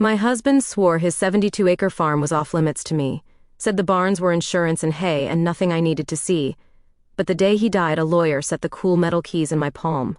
My husband swore his 72-acre farm was off limits to me, said the barns were insurance and hay and nothing I needed to see. But the day he died, a lawyer set the cool metal keys in my palm.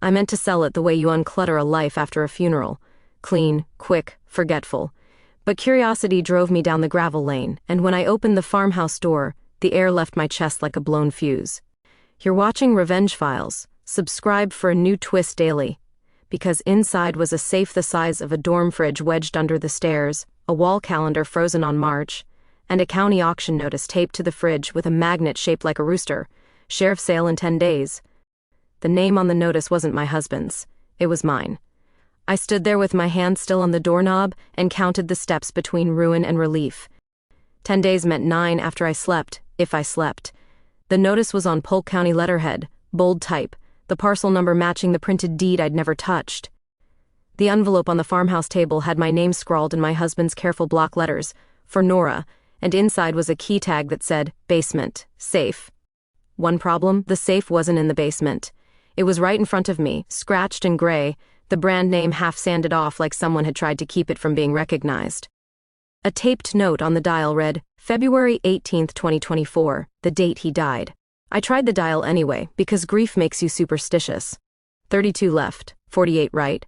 I meant to sell it the way you unclutter a life after a funeral. Clean, quick, forgetful. But curiosity drove me down the gravel lane, and when I opened the farmhouse door, the air left my chest like a blown fuse. You're watching Revenge Files. Subscribe for a new twist daily. Because inside was a safe the size of a dorm fridge wedged under the stairs, a wall calendar frozen on March, and a county auction notice taped to the fridge with a magnet shaped like a rooster. Sheriff sale in 10 days. The name on the notice wasn't my husband's. It was mine. I stood there with my hand still on the doorknob and counted the steps between ruin and relief. 10 days meant 9 after I slept, if I slept. The notice was on Polk County letterhead, bold type, the parcel number matching the printed deed I'd never touched. The envelope on the farmhouse table had my name scrawled in my husband's careful block letters, for Nora, and inside was a key tag that said, basement, safe. One problem, the safe wasn't in the basement. It was right in front of me, scratched and gray, the brand name half sanded off like someone had tried to keep it from being recognized. A taped note on the dial read, February 18, 2024, the date he died. I tried the dial anyway, because grief makes you superstitious. 32 left, 48 right,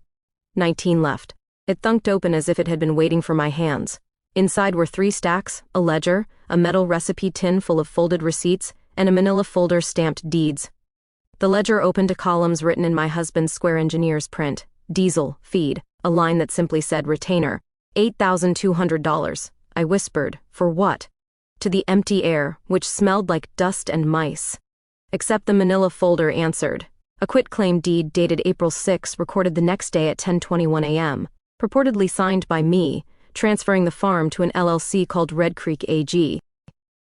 19 left. It thunked open as if it had been waiting for my hands. Inside were 3 stacks, a ledger, a metal recipe tin full of folded receipts, and a manila folder stamped deeds. The ledger opened to columns written in my husband's square engineer's print. Diesel, feed, a line that simply said retainer. $8,200. I whispered, for what? To the empty air, which smelled like dust and mice. Except the manila folder answered. A quitclaim deed dated April 6 recorded the next day at 10:21 a.m., purportedly signed by me, transferring the farm to an LLC called Red Creek AG.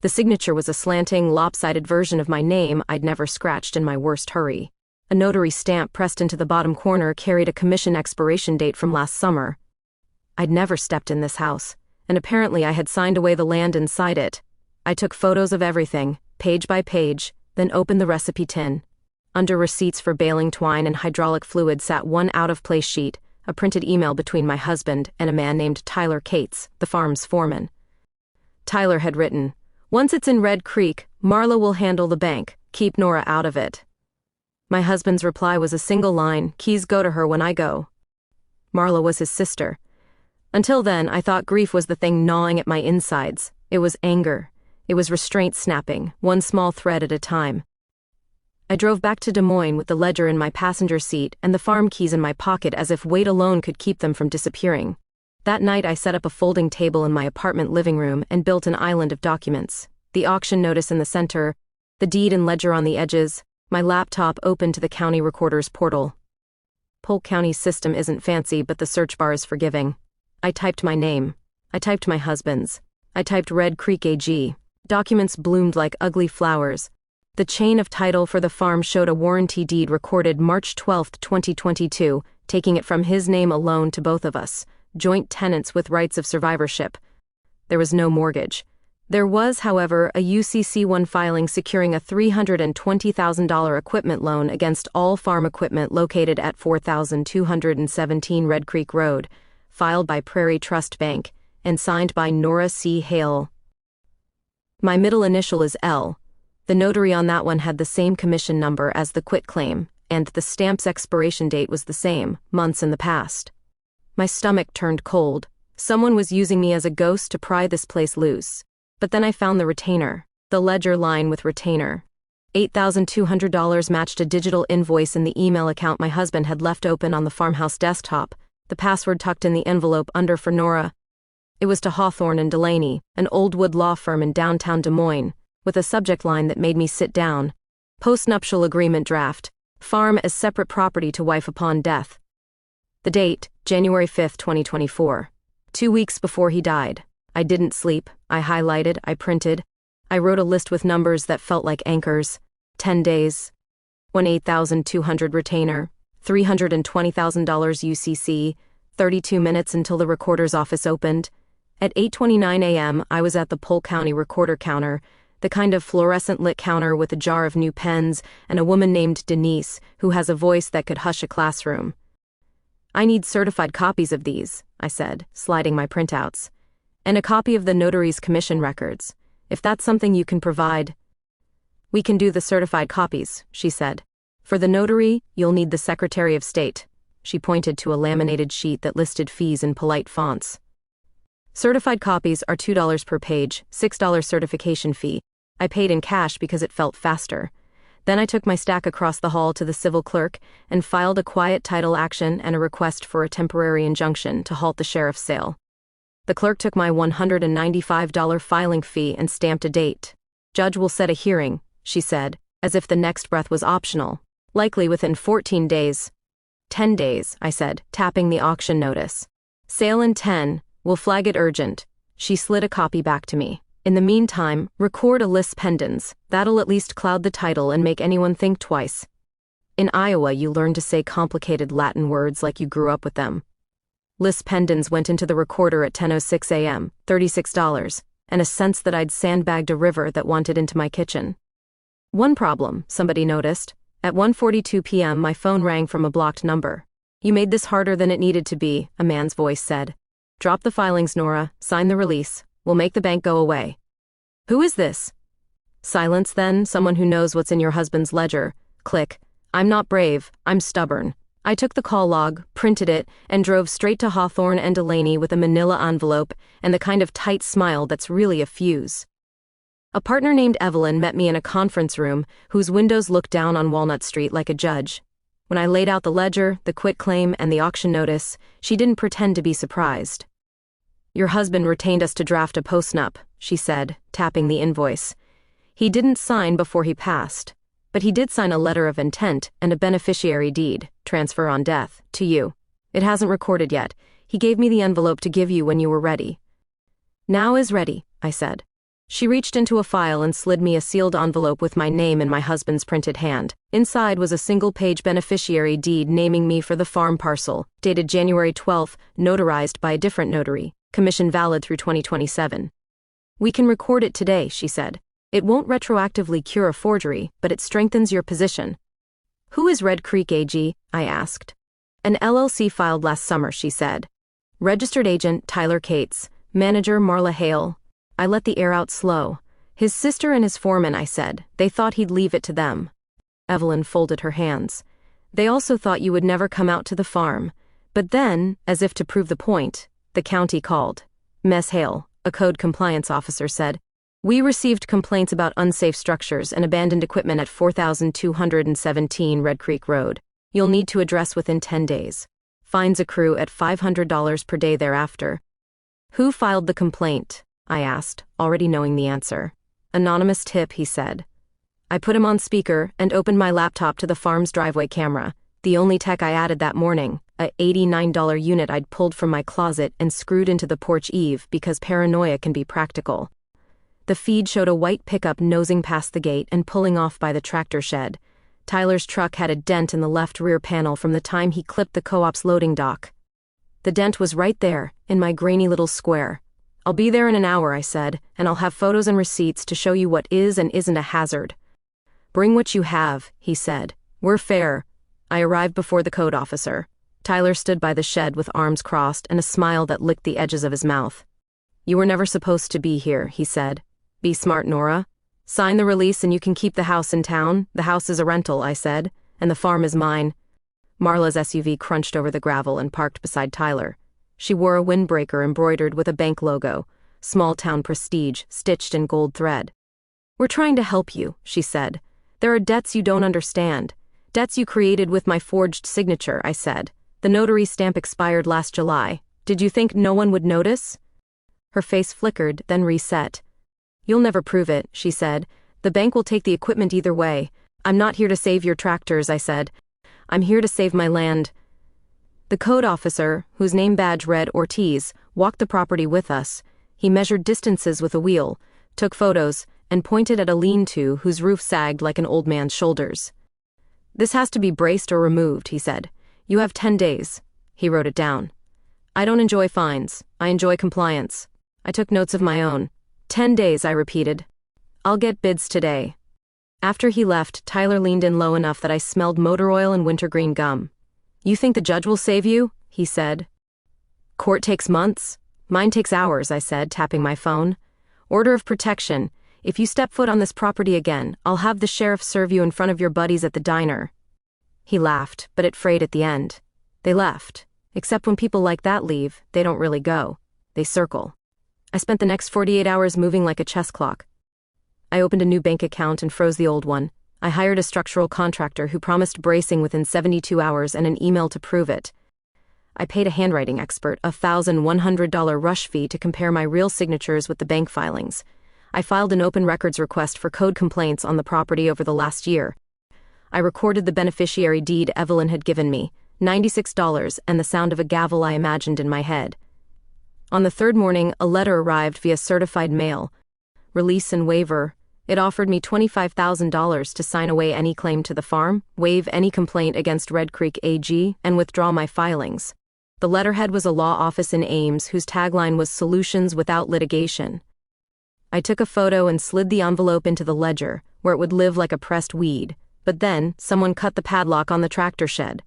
The signature was a slanting, lopsided version of my name I'd never scratched in my worst hurry. A notary stamp pressed into the bottom corner carried a commission expiration date from last summer. I'd never stepped in this house, and apparently I had signed away the land inside it. I took photos of everything, page by page, then opened the recipe tin. Under receipts for baling twine and hydraulic fluid sat one out-of-place sheet, a printed email between my husband and a man named Tyler Cates, the farm's foreman. Tyler had written, once it's in Red Creek, Marla will handle the bank, keep Nora out of it. My husband's reply was a single line, keys go to her when I go. Marla was his sister. Until then, I thought grief was the thing gnawing at my insides. It was anger. It was restraint snapping, one small thread at a time. I drove back to Des Moines with the ledger in my passenger seat and the farm keys in my pocket as if weight alone could keep them from disappearing. That night I set up a folding table in my apartment living room and built an island of documents. The auction notice in the center, the deed and ledger on the edges, my laptop open to the county recorder's portal. Polk County's system isn't fancy, but the search bar is forgiving. I typed my name. I typed my husband's. I typed Red Creek AG. Documents bloomed like ugly flowers. The chain of title for the farm showed a warranty deed recorded March 12, 2022, taking it from his name alone to both of us, joint tenants with rights of survivorship. There was no mortgage. There was, however, a UCC-1 filing securing a $320,000 equipment loan against all farm equipment located at 4217 Red Creek Road, filed by Prairie Trust Bank, and signed by Nora C. Hale. My middle initial is L. The notary on that one had the same commission number as the quitclaim, and the stamp's expiration date was the same, months in the past. My stomach turned cold. Someone was using me as a ghost to pry this place loose. But then I found the retainer, the ledger line with retainer. $8,200 matched a digital invoice in the email account my husband had left open on the farmhouse desktop, the password tucked in the envelope under for Nora. It was to Hawthorne and Delaney, an old wood law firm in downtown Des Moines, with a subject line that made me sit down. Postnuptial agreement draft. Farm as separate property to wife upon death. The date, January 5, 2024. 2 weeks before he died. I didn't sleep. I highlighted, I printed. I wrote a list with numbers that felt like anchors. 10 days. 8,200 retainer. $320,000 UCC. 32 minutes until the recorder's office opened. At 8:29 a.m., I was at the Polk County recorder counter, the kind of fluorescent lit counter with a jar of new pens and a woman named Denise who has a voice that could hush a classroom. I need certified copies of these, I said, sliding my printouts. And a copy of the notary's commission records. If that's something you can provide. We can do the certified copies, she said. For the notary, you'll need the Secretary of State. She pointed to a laminated sheet that listed fees in polite fonts. Certified copies are $2 per page, $6 certification fee. I paid in cash because it felt faster. Then I took my stack across the hall to the civil clerk and filed a quiet title action and a request for a temporary injunction to halt the sheriff's sale. The clerk took my $195 filing fee and stamped a date. Judge will set a hearing, she said, as if the next breath was optional. Likely within 14 days. 10 days, I said, tapping the auction notice. Sale in 10, we'll flag it urgent. She slid a copy back to me. In the meantime, record a lis pendens. That'll at least cloud the title and make anyone think twice. In Iowa, you learn to say complicated Latin words like you grew up with them. Lis pendens went into the recorder at 10:06 a.m., $36, and a sense that I'd sandbagged a river that wanted into my kitchen. One problem, somebody noticed. At 1:42 p.m. my phone rang from a blocked number. You made this harder than it needed to be, a man's voice said. Drop the filings, Nora, sign the release. We'll make the bank go away. Who is this? Silence then, someone who knows what's in your husband's ledger. Click. I'm not brave, I'm stubborn. I took the call log, printed it, and drove straight to Hawthorne and Delaney with a manila envelope and the kind of tight smile that's really a fuse. A partner named Evelyn met me in a conference room whose windows looked down on Walnut Street like a judge. When I laid out the ledger, the quitclaim, and the auction notice, she didn't pretend to be surprised. Your husband retained us to draft a postnup, she said, tapping the invoice. He didn't sign before he passed, but he did sign a letter of intent and a beneficiary deed, transfer on death, to you. It hasn't recorded yet. He gave me the envelope to give you when you were ready. Now is ready, I said. She reached into a file and slid me a sealed envelope with my name in my husband's printed hand. Inside was a single-page beneficiary deed naming me for the farm parcel, dated January 12, notarized by a different notary, commission valid through 2027. We can record it today, she said. It won't retroactively cure a forgery, but it strengthens your position. Who is Red Creek AG? I asked. An LLC filed last summer, she said. Registered agent Tyler Cates, manager Marla Hale. I let the air out slow. His sister and his foreman, I said. They thought he'd leave it to them. Evelyn folded her hands. They also thought you would never come out to the farm. But then, as if to prove the point, the county called. Ms. Hale, a code compliance officer, said, we received complaints about unsafe structures and abandoned equipment at 4217 Red Creek Road. You'll need to address within 10 days. Fines accrue at $500 per day thereafter. Who filed the complaint? I asked, already knowing the answer. Anonymous tip, he said. I put him on speaker and opened my laptop to the farm's driveway camera, the only tech I added that morning, a $89 unit I'd pulled from my closet and screwed into the porch eave because paranoia can be practical. The feed showed a white pickup nosing past the gate and pulling off by the tractor shed. Tyler's truck had a dent in the left rear panel from the time he clipped the co-op's loading dock. The dent was right there, in my grainy little square. I'll be there in an hour, I said, and I'll have photos and receipts to show you what is and isn't a hazard. Bring what you have, he said. We're fair. I arrived before the code officer. Tyler stood by the shed with arms crossed and a smile that licked the edges of his mouth. You were never supposed to be here, he said. Be smart, Nora. Sign the release and you can keep the house in town. The house is a rental, I said, and the farm is mine. Marla's SUV crunched over the gravel and parked beside Tyler. She wore a windbreaker embroidered with a bank logo, small town prestige, stitched in gold thread. We're trying to help you, she said. There are debts you don't understand. Debts you created with my forged signature, I said. The notary stamp expired last July. Did you think no one would notice? Her face flickered, then reset. You'll never prove it, she said. The bank will take the equipment either way. I'm not here to save your tractors, I said. I'm here to save my land. The code officer, whose name badge read Ortiz, walked the property with us. He measured distances with a wheel, took photos, and pointed at a lean-to whose roof sagged like an old man's shoulders. This has to be braced or removed, he said. You have 10 days. He wrote it down. I don't enjoy fines. I enjoy compliance. I took notes of my own. 10 days, I repeated. I'll get bids today. After he left, Tyler leaned in low enough that I smelled motor oil and wintergreen gum. You think the judge will save you? he said. Court takes months. Mine takes hours, I said, tapping my phone. Order of protection. If you step foot on this property again, I'll have the sheriff serve you in front of your buddies at the diner. He laughed, but it frayed at the end. They left. Except when people like that leave, they don't really go. They circle. I spent the next 48 hours moving like a chess clock. I opened a new bank account and froze the old one. I hired a structural contractor who promised bracing within 72 hours and an email to prove it. I paid a handwriting expert a $1,100 rush fee to compare my real signatures with the bank filings. I filed an open records request for code complaints on the property over the last year. I recorded the beneficiary deed Evelyn had given me, $96, and the sound of a gavel I imagined in my head. On the third morning, a letter arrived via certified mail. Release and waiver. It offered me $25,000 to sign away any claim to the farm, waive any complaint against Red Creek AG, and withdraw my filings. The letterhead was a law office in Ames whose tagline was "Solutions Without Litigation." I took a photo and slid the envelope into the ledger, where it would live like a pressed weed, but then someone cut the padlock on the tractor shed.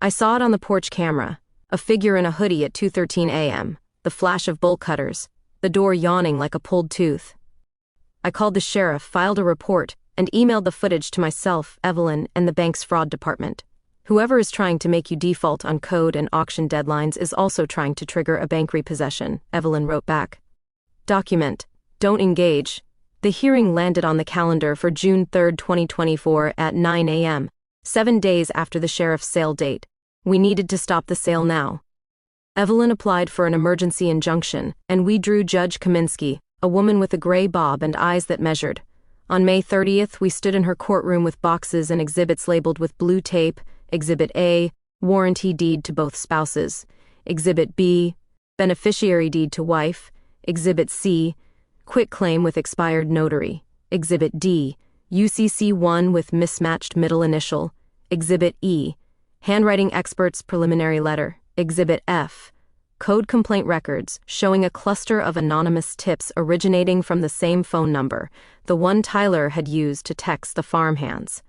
I saw it on the porch camera, a figure in a hoodie at 2:13 a.m., the flash of bolt cutters, the door yawning like a pulled tooth. I called the sheriff, filed a report, and emailed the footage to myself, Evelyn, and the bank's fraud department. Whoever is trying to make you default on code and auction deadlines is also trying to trigger a bank repossession, Evelyn wrote back. Document. Don't engage. The hearing landed on the calendar for June 3, 2024 at 9 a.m., 7 days after the sheriff's sale date. We needed to stop the sale now. Evelyn applied for an emergency injunction, and we drew Judge Kaminsky, a woman with a gray bob and eyes that measured. On May 30th, we stood in her courtroom with boxes and exhibits labeled with blue tape. Exhibit A, warranty deed to both spouses. Exhibit B, beneficiary deed to wife. Exhibit C, quitclaim with expired notary. Exhibit D, UCC1 with mismatched middle initial. Exhibit E, handwriting expert's preliminary letter. Exhibit F, code complaint records showing a cluster of anonymous tips originating from the same phone number, the one Tyler had used to text the farmhands.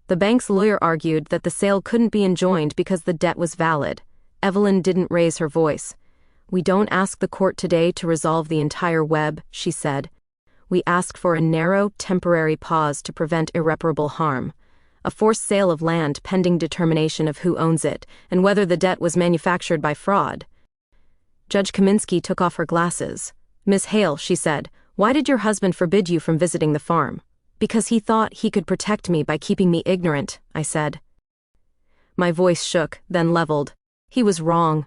The bank's lawyer argued that the sale couldn't be enjoined because the debt was valid. Evelyn didn't raise her voice. We don't ask the court today to resolve the entire web, she said. We ask for a narrow, temporary pause to prevent irreparable harm. A forced sale of land pending determination of who owns it and whether the debt was manufactured by fraud. Judge Kaminsky took off her glasses. Miss Hale, she said, why did your husband forbid you from visiting the farm? Because he thought he could protect me by keeping me ignorant, I said. My voice shook, then leveled. He was wrong.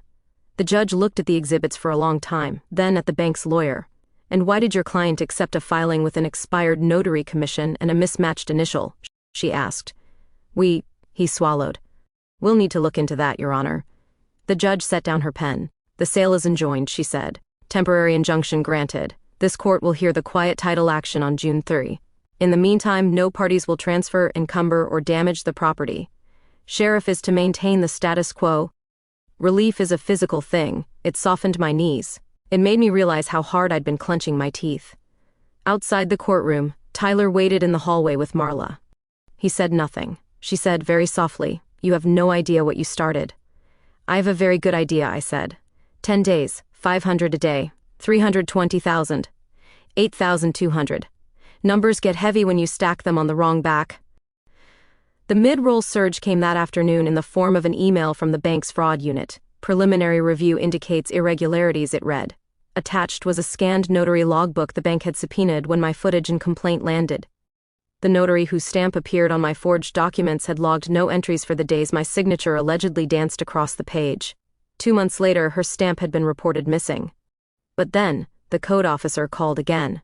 The judge looked at the exhibits for a long time, then at the bank's lawyer. And why did your client accept a filing with an expired notary commission and a mismatched initial? She asked. He swallowed. We'll need to look into that, Your Honor. The judge set down her pen. The sale is enjoined, she said. Temporary injunction granted. This court will hear the quiet title action on June 3. In the meantime, no parties will transfer, encumber, or damage the property. Sheriff is to maintain the status quo. Relief is a physical thing. It softened my knees. It made me realize how hard I'd been clenching my teeth. Outside the courtroom, Tyler waited in the hallway with Marla. He said nothing. She said very softly, "You have no idea what you started." "I have a very good idea," I said. 10 days, 500 a day, 320,000, 8,200. Numbers get heavy when you stack them on the wrong back. The mid-roll surge came that afternoon in the form of an email from the bank's fraud unit. Preliminary review indicates irregularities, it read. Attached was a scanned notary logbook the bank had subpoenaed when my footage and complaint landed. The notary whose stamp appeared on my forged documents had logged no entries for the days my signature allegedly danced across the page. 2 months later, her stamp had been reported missing. But then, the code officer called again.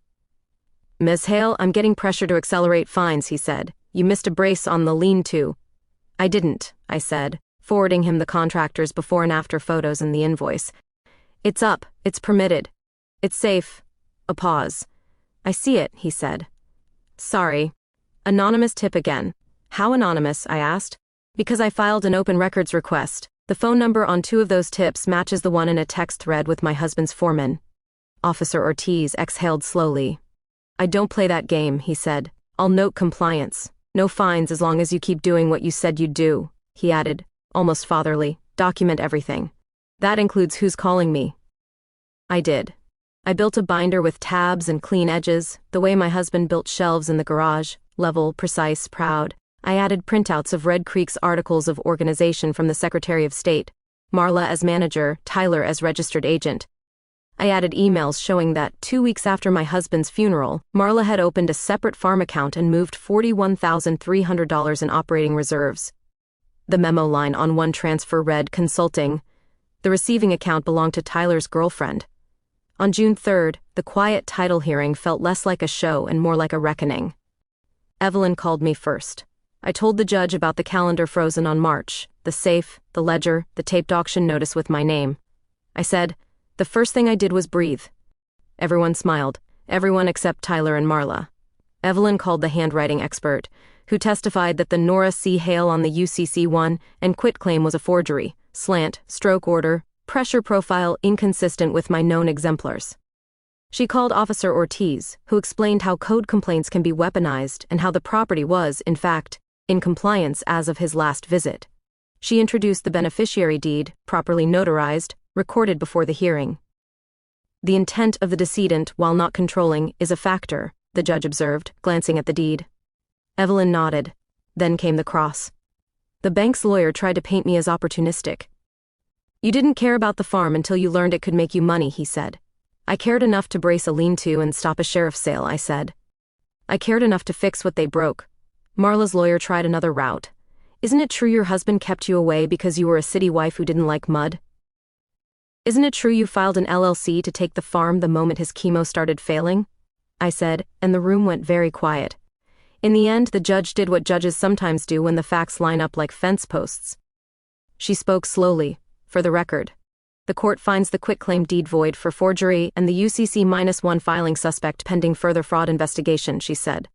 "Ms. Hale, I'm getting pressure to accelerate fines," he said. "You missed a brace on the lean-to." "I didn't," I said, forwarding him the contractor's before and after photos and the invoice. "It's up, it's permitted. It's safe." A pause. "I see it," he said. "Sorry." Anonymous tip again. "How anonymous?" I asked. "Because I filed an open records request. The phone number on 2 of those tips matches the one in a text thread with my husband's foreman." Officer Ortiz exhaled slowly. "I don't play that game," he said. "I'll note compliance. No fines as long as you keep doing what you said you'd do," he added, almost fatherly. Document everything. That includes who's calling me. I did. I built a binder with tabs and clean edges, the way my husband built shelves in the garage, level, precise, proud. I added printouts of Red Creek's articles of organization from the Secretary of State, Marla as manager, Tyler as registered agent. I added emails showing that 2 weeks after my husband's funeral, Marla had opened a separate farm account and moved $41,300 in operating reserves. The memo line on one transfer read, Consulting. The receiving account belonged to Tyler's girlfriend. On June 3rd, the quiet title hearing felt less like a show and more like a reckoning. Evelyn called me first. I told the judge about the calendar frozen on March, the safe, the ledger, the taped auction notice with my name. I said, the first thing I did was breathe. Everyone smiled, everyone except Tyler and Marla. Evelyn called the handwriting expert, who testified that the Nora C. Hale on the UCC-1 and quitclaim was a forgery, slant, stroke order, pressure profile inconsistent with my known exemplars. She called Officer Ortiz, who explained how code complaints can be weaponized and how the property was, in fact, in compliance as of his last visit. She introduced the beneficiary deed, properly notarized, recorded before the hearing. The intent of the decedent, while not controlling, is a factor, the judge observed, glancing at the deed. Evelyn nodded. Then came the cross. The bank's lawyer tried to paint me as opportunistic. You didn't care about the farm until you learned it could make you money, he said. I cared enough to brace a lean-to and stop a sheriff's sale, I said. I cared enough to fix what they broke. Marla's lawyer tried another route. Isn't it true your husband kept you away because you were a city wife who didn't like mud? Isn't it true you filed an LLC to take the farm the moment his chemo started failing? I said, and the room went very quiet. In the end, the judge did what judges sometimes do when the facts line up like fence posts. She spoke slowly. For the record, the court finds the quitclaim deed void for forgery and the UCC-1 filing suspect pending further fraud investigation, she said.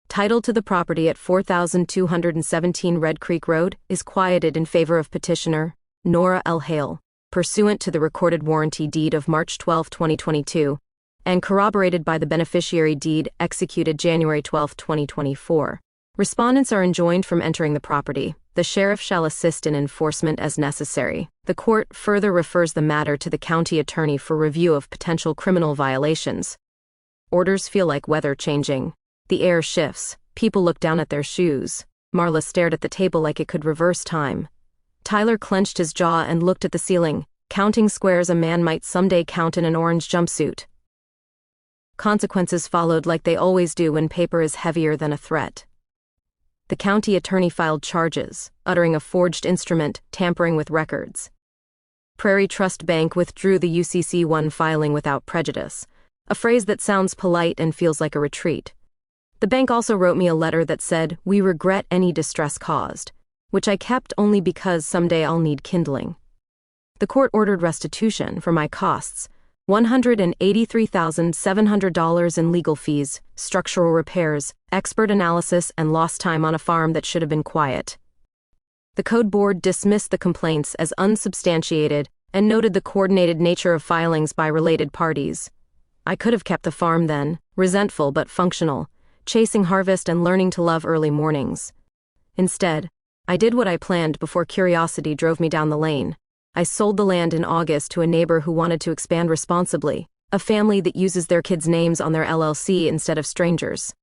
Title to the property at 4217 Red Creek Road is quieted in favor of petitioner, Nora L. Hale, pursuant to the recorded warranty deed of March 12, 2022, and corroborated by the beneficiary deed executed January 12, 2024. Respondents are enjoined from entering the property. The sheriff shall assist in enforcement as necessary. The court further refers the matter to the county attorney for review of potential criminal violations. Orders feel like weather changing. The air shifts. People look down at their shoes. Marla stared at the table like it could reverse time. Tyler clenched his jaw and looked at the ceiling, counting squares a man might someday count in an orange jumpsuit. Consequences followed like they always do when paper is heavier than a threat. The county attorney filed charges, uttering a forged instrument, tampering with records. Prairie Trust Bank withdrew the UCC-1 filing without prejudice, a phrase that sounds polite and feels like a retreat. The bank also wrote me a letter that said, "We regret any distress caused," which I kept only because someday I'll need kindling. The court ordered restitution for my costs, $183,700 in legal fees, structural repairs, expert analysis, and lost time on a farm that should have been quiet. The Code Board dismissed the complaints as unsubstantiated and noted the coordinated nature of filings by related parties. I could have kept the farm then, resentful but functional, chasing harvest and learning to love early mornings. Instead, I did what I planned before curiosity drove me down the lane. I sold the land in August to a neighbor who wanted to expand responsibly, a family that uses their kids' names on their LLC instead of strangers.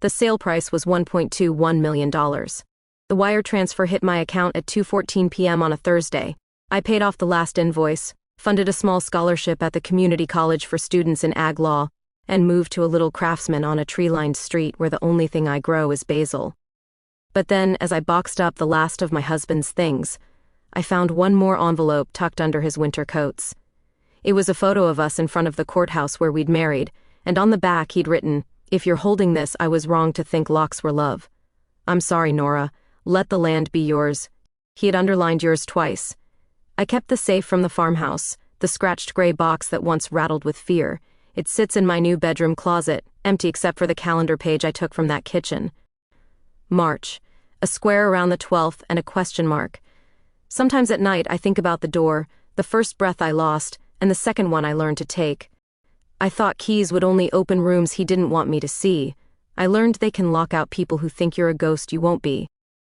The sale price was $1.21 million. The wire transfer hit my account at 2:14 p.m. on a Thursday. I paid off the last invoice, funded a small scholarship at the community college for students in ag law, and moved to a little craftsman on a tree-lined street where the only thing I grow is basil. But then, as I boxed up the last of my husband's things, I found one more envelope tucked under his winter coats. It was a photo of us in front of the courthouse where we'd married, and on the back he'd written, "If you're holding this, I was wrong to think locks were love. I'm sorry, Nora. Let the land be yours." He had underlined yours twice. I kept the safe from the farmhouse, the scratched gray box that once rattled with fear. It sits in my new bedroom closet, empty except for the calendar page I took from that kitchen. March, a square around the 12th and a question mark. Sometimes at night I think about the door, the first breath I lost, and the second one I learned to take. I thought keys would only open rooms he didn't want me to see. I learned they can lock out people who think you're a ghost you won't be.